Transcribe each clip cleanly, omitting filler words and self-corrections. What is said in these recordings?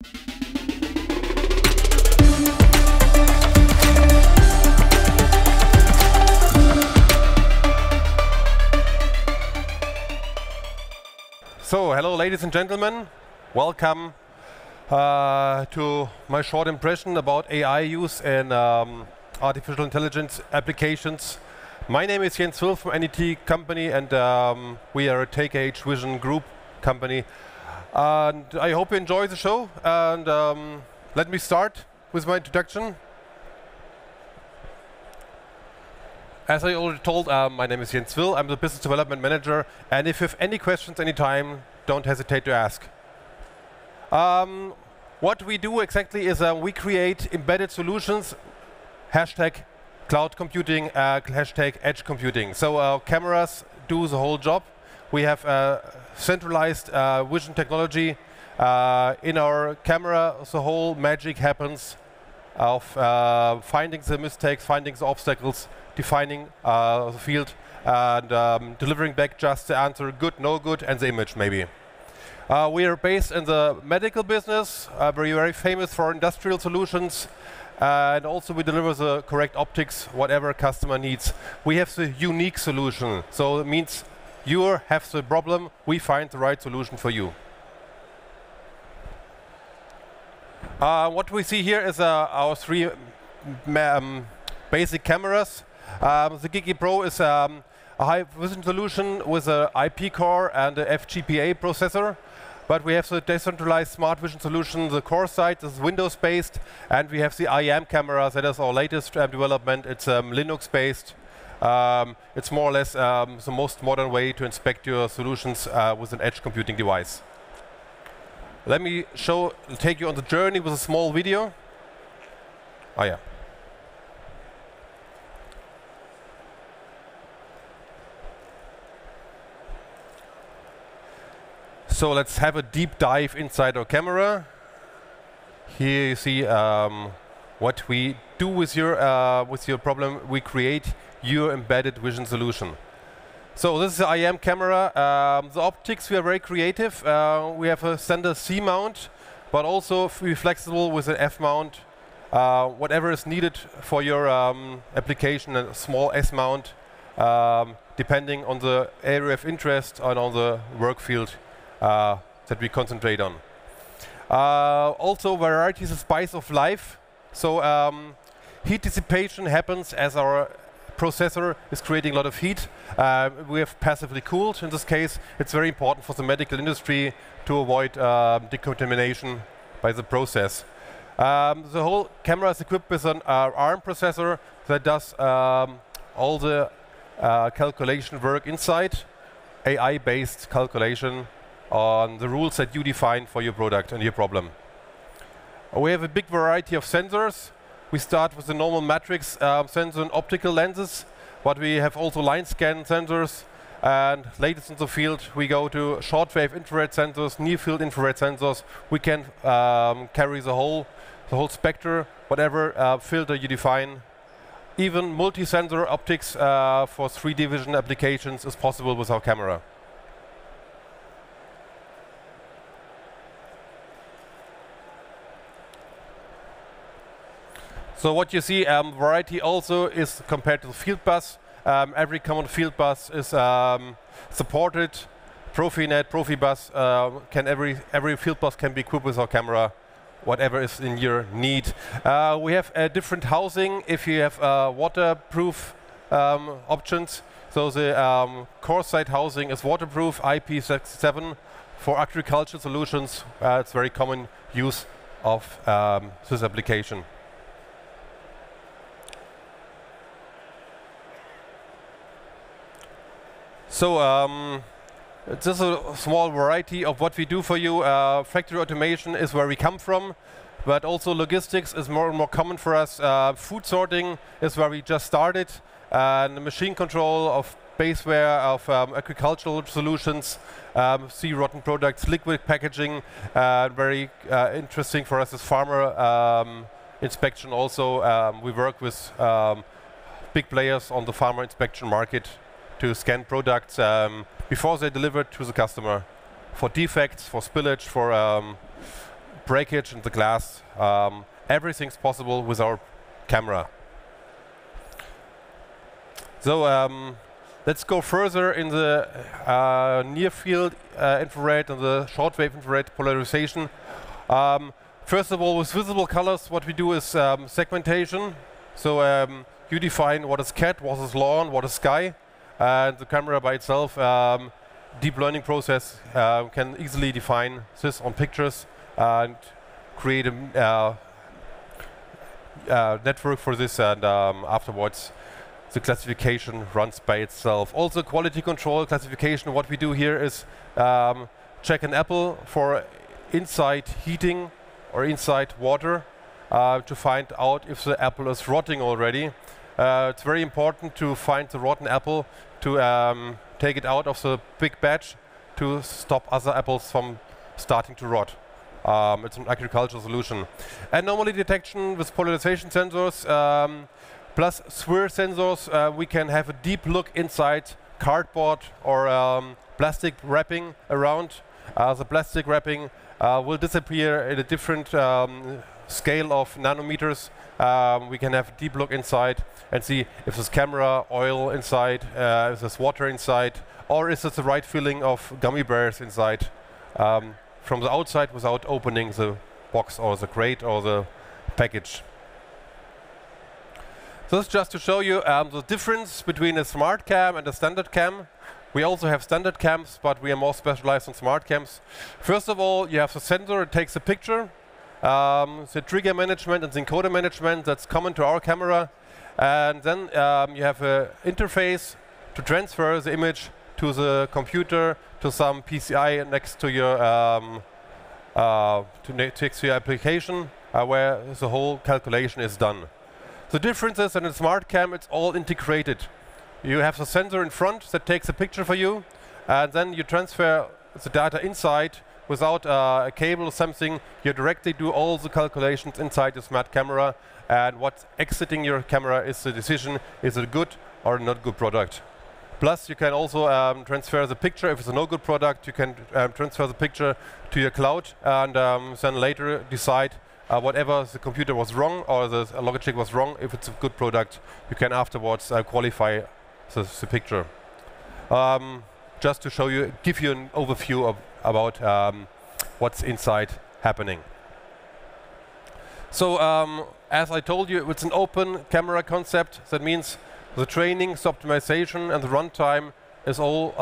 So, hello ladies and gentlemen. Welcome to my short impression about AI use in artificial intelligence applications. My name is Jens Will from NET company, and we are a TakeH Vision Group company. And I hope you enjoy the show. And let me start with my introduction. As I already told, my name is Jens Will. I'm the Business Development Manager. And if you have any questions anytime, don't hesitate to ask. What we do exactly is we create embedded solutions, hashtag cloud computing, hashtag edge computing. So cameras do the whole job. We have centralized vision technology in our camera. The whole magic happens of finding the mistakes, finding the obstacles, defining the field, and delivering back just the answer, good, no good, and the image maybe. We are based in the medical business, very famous for industrial solutions, and also we deliver the correct optics, whatever customer needs. We have the unique solution, so it means you have the problem, we find the right solution for you. What we see here is our three basic cameras. The Gigi Pro is a high vision solution with an IP core and a FGPA processor. But we have the decentralized smart vision solution, the core side is Windows-based, and we have the IM camera, that is our latest development. It's Linux-based. It's more or less the most modern way to inspect your solutions with an edge computing device. Let me take you on the journey with a small video. Oh yeah. So let's have a deep dive inside our camera. Here you see what we do with your problem. We create your embedded vision solution. So this is the IM camera. The optics, we are very creative. We have a standard C mount, but also we're flexible with an F mount. Whatever is needed for your application, a small S mount, depending on the area of interest and on the work field that we concentrate on. Also, variety is the spice of life. So heat dissipation happens as our processor is creating a lot of heat. We have passively cooled. In this case, it's very important for the medical industry to avoid decontamination by the process. The whole camera is equipped with an ARM processor that does all the calculation work inside, AI-based calculation on the rules that you define for your product and your problem. We have a big variety of sensors. We start with the normal matrix sensor and optical lenses, but we have also line scan sensors, and latest in the field we go to shortwave infrared sensors, near field infrared sensors. We can carry the whole spectrum, whatever filter you define. Even multi-sensor optics for 3D vision applications is possible with our camera. So what you see, variety also is compared to the field bus. Every common field bus is supported. Profinet, Profibus, every field bus can be equipped with our camera, whatever is in your need. We have a different housing if you have waterproof options. So the core side housing is waterproof, IP67. For agricultural solutions, it's very common use of this application. So this is a small variety of what we do for you. Factory automation is where we come from, but also logistics is more and more common for us. Food sorting is where we just started, and machine control of baseware, of agricultural solutions, sea rotten products, liquid packaging. Very interesting for us is farmer inspection also. We work with big players on the farmer inspection market to scan products before they deliver to the customer for defects, for spillage, for breakage in the glass. Everything's possible with our camera. So let's go further in the near field infrared and the shortwave infrared polarization. First of all, with visible colors, what we do is segmentation. So you define what is cat, what is lawn, what is sky, and the camera by itself, deep learning process, can easily define this on pictures and create a network for this, and afterwards the classification runs by itself. Also quality control classification, what we do here is check an apple for inside heating or inside water to find out if the apple is rotting already. It's very important to find the rotten apple to take it out of the big batch to stop other apples from starting to rot. It's an agricultural solution. Anomaly detection with polarization sensors plus SWIR sensors. We can have a deep look inside cardboard or plastic wrapping around. The plastic wrapping will disappear at a different scale of nanometers. We can have a deep look inside and see if there's camera, oil inside, if there's water inside, or is it the right filling of gummy bears inside from the outside without opening the box or the crate or the package. So this is just to show you the difference between a smart cam and a standard cam. We also have standard cams, but we are more specialized on smart cams. First of all, you have the sensor, it takes a picture. The trigger management and the encoder management, that's common to our camera. And then you have an interface to transfer the image to the computer, to some PCI next to your next to your application, where the whole calculation is done. The difference is in a smart cam, it's all integrated. You have the sensor in front that takes a picture for you, and then you transfer the data inside without a cable or something. You directly do all the calculations inside the smart camera, and what's exiting your camera is the decision, is it a good or not good product. Plus, you can also transfer the picture. If it's a no good product, you can transfer the picture to your cloud, and then later decide whatever the computer was wrong or the logic was wrong. If it's a good product, you can afterwards qualify the picture. Just to show you, give you an overview of about what's inside happening. So as I told you, it's an open camera concept. That means the training, the optimization, and the runtime is all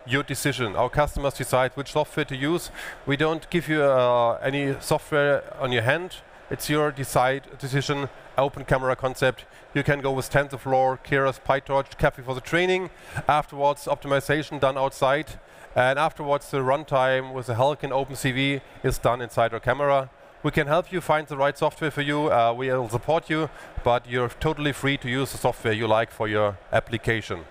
your decision. Our customers decide which software to use. We don't give you any software on your hand. It's your decision, open camera concept. You can go with TensorFlow, Keras, PyTorch, Caffe for the training. Afterwards, optimization done outside. And afterwards, the runtime with the Helkin OpenCV is done inside our camera. We can help you find the right software for you. We will support you, but you're totally free to use the software you like for your application.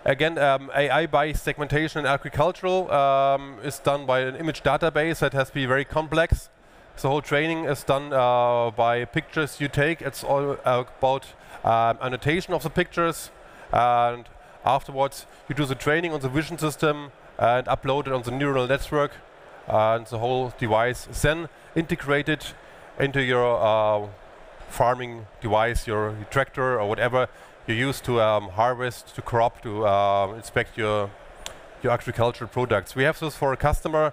Again, AI by segmentation in agricultural is done by an image database that has to be very complex. The whole training is done by pictures you take. It's all about annotation of the pictures, and afterwards you do the training on the vision system and upload it on the neural network, and the whole device is then integrated into your farming device, your tractor or whatever you use to harvest, to crop, to inspect your agricultural products. We have this for a customer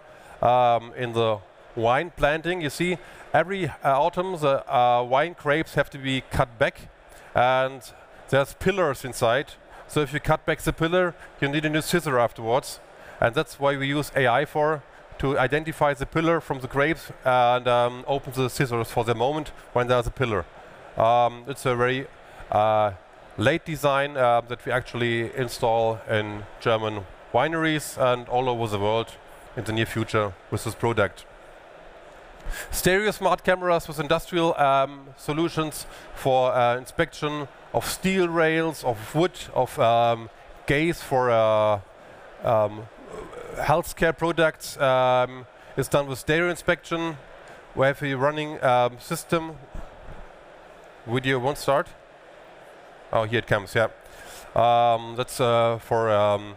in the wine planting. You see, every autumn the wine grapes have to be cut back, and there's pillars inside. So if you cut back the pillar, you need a new scissor afterwards, and that's why we use AI to identify the pillar from the grapes and open the scissors for the moment when there's a pillar. It's a very late design that we actually install in German wineries and all over the world in the near future with this product. Stereo smart cameras with industrial solutions for inspection of steel rails, of wood, of gaze for healthcare products is done with stereo inspection. We have a running system. Video won't start. Oh, here it comes. Yeah, that's for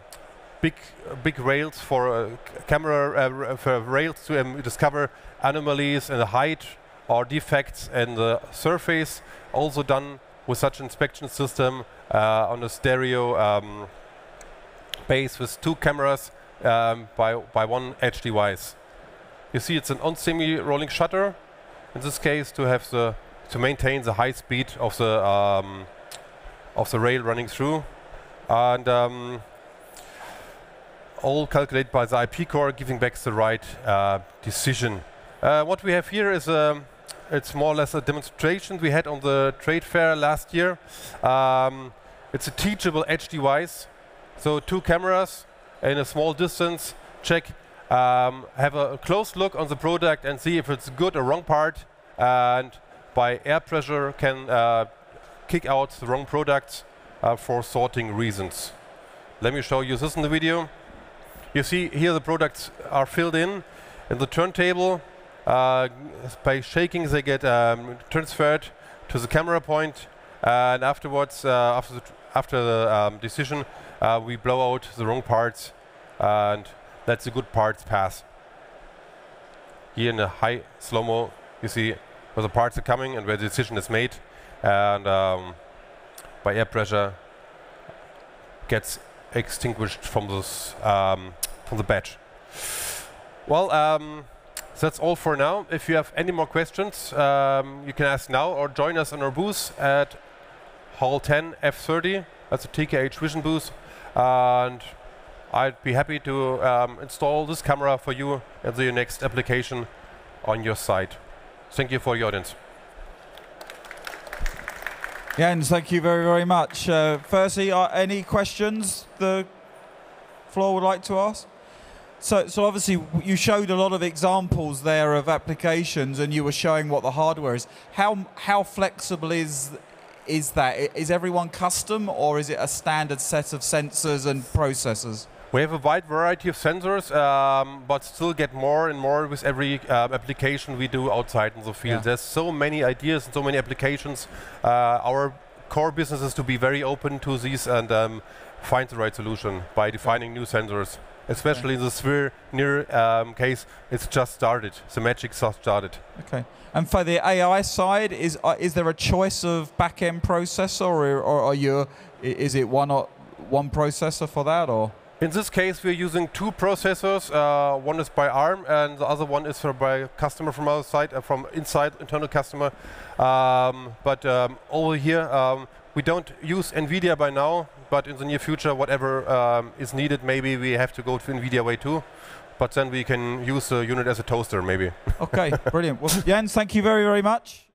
big rails for camera for rails to discover anomalies in the height or defects in the surface. Also done with such inspection system on a stereo base with 2 cameras by one edge device. You see, it's an on-semi-rolling shutter. In this case, to maintain the high speed of the rail running through, and all calculated by the IP core, giving back the right decision. What we have here is it's more or less a demonstration we had on the trade fair last year. It's a teachable edge device. So 2 cameras in a small distance, check, have a close look on the product and see if it's good or wrong part, and by air pressure can kick out the wrong products for sorting reasons. Let me show you this in the video. You see here the products are filled in the turntable. By shaking they get transferred to the camera point, and afterwards, after the decision, we blow out the wrong parts and let the good parts pass. Here in the high slow-mo you see where the parts are coming and where the decision is made, and by air pressure gets extinguished from this from the batch. Well, that's all for now. If you have any more questions, you can ask now or join us on our booth at Hall 10 F30. That's a TKH Vision booth, and I'd be happy to install this camera for you in the next application on your site. Thank you for your audience. Jens, thank you very, very much. Firstly, any questions the floor would like to ask? So obviously you showed a lot of examples there of applications, and you were showing what the hardware is. How flexible is that? Is everyone custom, or is it a standard set of sensors and processors? We have a wide variety of sensors, but still get more and more with every application we do outside in the field. Yeah. There's so many ideas and so many applications. Our core business is to be very open to these and find the right solution by defining new sensors. Especially in the sphere near case, it's just started. The magic just started. Okay. And for the AI side, is there a choice of back-end processor, or is it one processor for that, or? In this case, we're using 2 processors. One is by ARM, and the other one is by a customer from our side, from internal customer. But over here, we don't use NVIDIA by now, but in the near future, whatever is needed, maybe we have to go to NVIDIA way too. But then we can use the unit as a toaster, maybe. Okay, brilliant. Well, Jens, thank you very, very much.